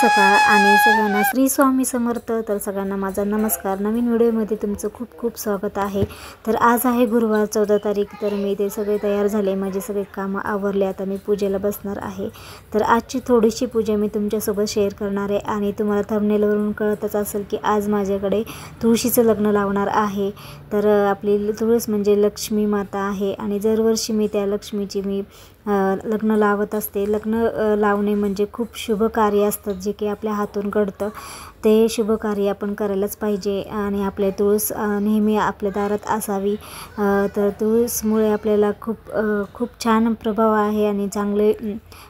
सकाळ आणि सगळ्यांना श्री स्वामी समर्थ। तर सगळ्यांना माझा नमस्कार। नवीन व्हिडिओमध्ये तुमचं खूप खूप स्वागत आहे। तर आज आहे गुरुवार 14 तारीख। तर मी ते सगळे तयार झाले, माझे सगळे कामं आवरले, आता मी पूजेला बसणार आहे। तर आजची थोडीशी पूजा मी तुमच्यासोबत शेअर करणार आहे आणि तुम्हाला थंबनेलवरून कळतच असेल की आज माझ्याकडे तुळशीचं लग्न लावणार आहे। तर आपली तुळस म्हणजे लक्ष्मी माता आहे आणि दरवर्षी मी त्या लक्ष्मीची लग्न लावत असते। लग्न लावणे म्हणजे खूप शुभ कार्य असतात जे की आपल्या हातून घडतं। ते शुभ कार्य आपण करायलाच पाहिजे आणि आपले तुळस नेहमी आपल्या दारात असावी। तर तुळसमुळे आपल्याला खूप छान प्रभाव आहे आणि चांगले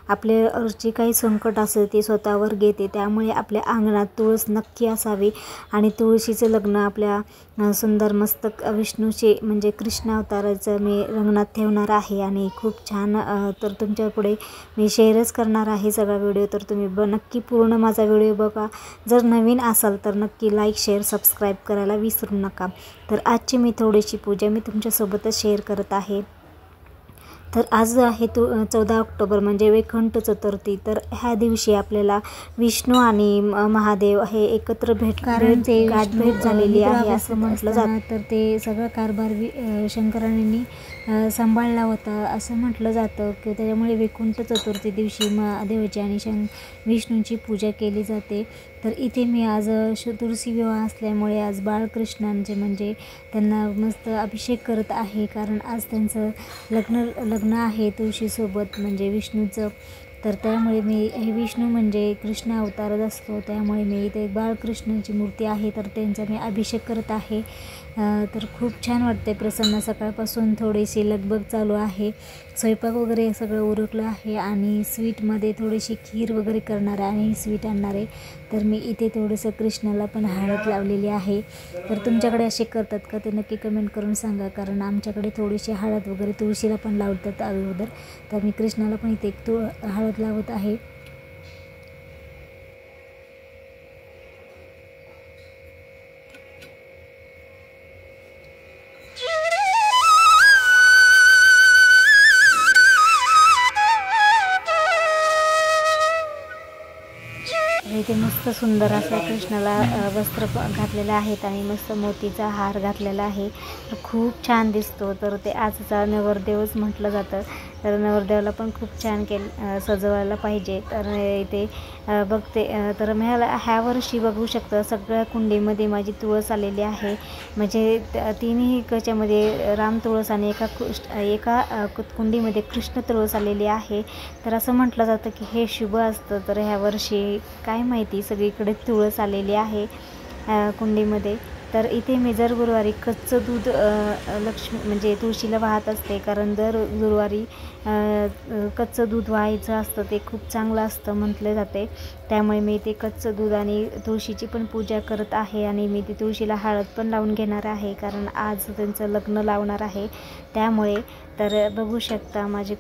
आपले जे काही संकट असेल ते स्वतःवर घेते। त्यामुळे आपल्या अंगणात तुळस नक्की असावी आणि तुळशीचं लग्न आपल्या सुंदर मस्तक विष्णूचे म्हणजे कृष्ण अवताराचं मी लग्नात ठेवणार आहे आणि खूप छान तर तुमच्या पुढे मी शेअरच करणार आहे सगळा व्हिडिओ। तर तुम्ही नक्की पूर्ण माझा व्हिडिओ बघा। जर नवीन असाल तर नक्की लाईक शेअर सबस्क्राईब करायला विसरू नका। तर आजची मी थोडीशी पूजा मी तुमच्यासोबतच शेअर करत आहे। तर आज आहे 14 ऑक्टोबर म्हणजे वैकुंठ चतुर्थी। तर ह्या दिवशी आपल्याला विष्णू आणि महादेव हे एकत्र गाठभेट झालेली आहे असं म्हटलं जातं। तर ते सगळं कारभार शंकरांनी सांभाळला होता असं म्हटलं जातं की त्याच्यामुळे वैकुंठ चतुर्थी दिवशी महादेवाची आणि विष्णूंची पूजा केली जाते। तर इथे मी आज तुळशी विवाह असल्यामुळे आज बाळकृष्णांचे म्हणजे त्यांना मस्त अभिषेक करत आहे, कारण आज त्यांचं लग्न आहे तुळशीसोबत म्हणजे विष्णूचं। तर त्यामुळे मी हे विष्णू म्हणजे कृष्ण अवतारच असतो, त्यामुळे मी इथे बाळकृष्णांची मूर्ती आहे तर त्यांचा मी अभिषेक करत आहे। तर खूप छान वाटते, प्रसन्न। सकाळपासून थोडीशी लगबग चालू आहे, स्वयंपाक वगैरे सगळं उरकलं आहे आणि स्वीटमध्ये थोडीशी खीर वगैरे करणार आहे आणि स्वीट आणणार आहे। तर मी इथे थोडंसं कृष्णाला पण हळद लावलेली आहे। तर तुमच्याकडे असे करतात का ते नक्की कमेंट करून सांगा, कारण आमच्याकडे थोडीशी हळद वगैरे तुळशीला पण लावतात अगोदर। तर मी कृष्णाला पण इथे हळद लावत आहे। इथे मस्त सुंदर असा कृष्णाला वस्त्र घातलेलं आहेत आणि मस्त मोतीचा हार घातलेला आहे, तर खूप छान दिसतो। तर ते आजचा नवरदेवच म्हटलं जातं। तर नवरदेवाला पण खूप छान सजवायला पाहिजे। तर इथे बघते तर ह्या वर्षी बघू शकता सगळ्या कुंडीमध्ये माझी तुळस आलेली आहे, म्हणजे तिन्ही ह्याच्यामध्ये राम तुळस आणि एका कुंडीमध्ये कृष्ण तुळस आलेली आहे। तर असं म्हटलं जातं की हे शुभ असतं। तर ह्या वर्षी काय माहिती सगळीकडे तुळस आलेली आहे कुंडीमध्ये। तर इथे मी दर गुरुवारी कच्चं दूध लक्ष्मी म्हणजे तुळशीला वाहत असते, कारण दर गुरुवारी कच्चं दूध वाहायचं असतं, ते खूप चांगलं असतं म्हटले जाते। त्यामुळे मी ते कच्चं दूध आणि तुळशीची पण पूजा करत आहे आणि मी ती तुळशीला हळद पण लावून घेणार आहे, कारण आज त्यांचं लग्न लावणार आहे त्यामुळे। तर बघू शकता माझे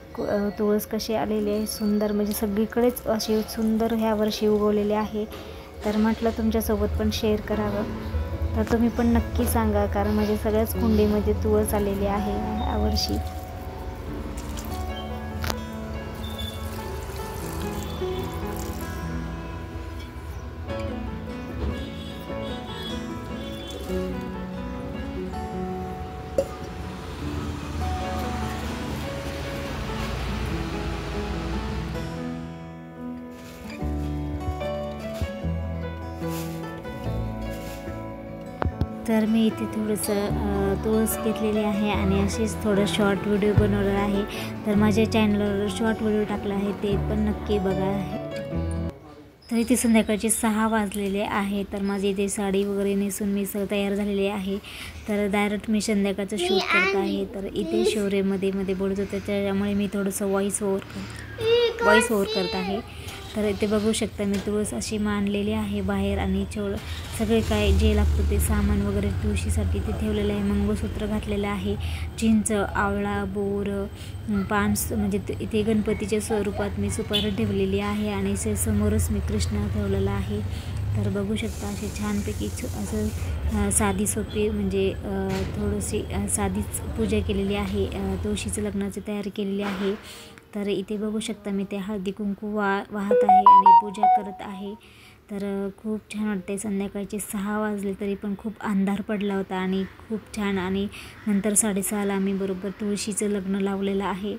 तुळस कशी आलेली आहे सुंदर, म्हणजे सगळीकडेच अशी सुंदर ह्या वर्षी उगवलेले आहे। तर म्हटलं तुमच्यासोबत पण शेअर करावं। तर तुम्ही पण नक्की सांगा, कारण माझ्या सगळ्याच कुंडीमध्ये तुळस आलेली आहे यावर्षी। तर मी इथे थोडंसं तुळस घेतलेली आहे आणि असेच थोडं शॉर्ट व्हिडिओ बनवलेला आहे। तर माझ्या चॅनलवर शॉर्ट व्हिडिओ टाकला आहे, ते पण नक्की बघा। तर इथे संध्याकाळचे 6 वाजलेले आहे। तर माझी इथे साडी वगैरे नेसून मी तयार झालेली आहे। तर डायरेक्ट मी संध्याकाळचं शूट करत आहे। तर इथे शौर्यमध्ये बोलत होते, त्याच्यामुळे मी थोडंसं व्हॉइस ओव्हर करत आहे। तर इथे बघू शकता मी तुळस अशी मांडलेली आहे बाहेर आणि सगळे काय जे लागतं ते सामान वगैरे तुळशीसाठी ते ठेवलेलं आहे। मंगळसूत्र घातलेलं आहे, चिंच, आवळा, बोर, पान, म्हणजे इथे गणपतीच्या स्वरूपात मी सुपारी ठेवलेली आहे आणि समोरच मी कृष्ण ठेवलेला आहे। तर बघू शकता अशी छानपैकी असं साधी सोपी म्हणजे थोडीशी साधीच पूजा केलेली आहे, तुळशीचं लग्नाची तयारी केलेली आहे। तर इथे बघू शकता मी ते हळदी कुंकू वाहत आहे आणि पूजा करत आहे। तर खूप छान वाटते. संध्याकाळचे 6 वाजले तरी पण खूप अंधार पडला होता आणि खूप छान. आणि नंतर 6:30ला आम्ही बरोबर तुळशीचं लग्न लावलेलं आहे.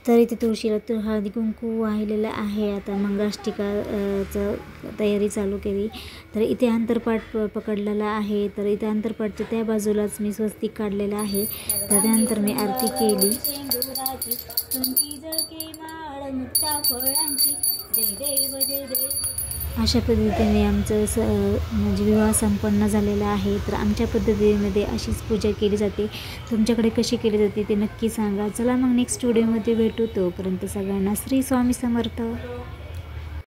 तर इथे तुळशीला हळदी कुंकू वाहिलेलं आहे. आता मंगलाष्टिकाचं तयारी चालू केली. तर इथे अंतरपाट पकडलेला आहे. तर इथे अंतरपाटच्या त्या बाजूलाच मी स्वस्तिक काढलेलं आहे. तर त्यानंतर मी आरती केली. अशा पद्धतीने आमचं म्हणजे विवाह संपन्न झालेला आहे. तर आमच्या पद्धतीमध्ये अशीच पूजा केली जाते. तुमच्याकडे कशी केली जाते ते नक्की सांगा. चला मग नेक्स्ट व्हिडिओमध्ये भेटू. तोपर्यंत सगळ्यांना श्री स्वामी समर्थ.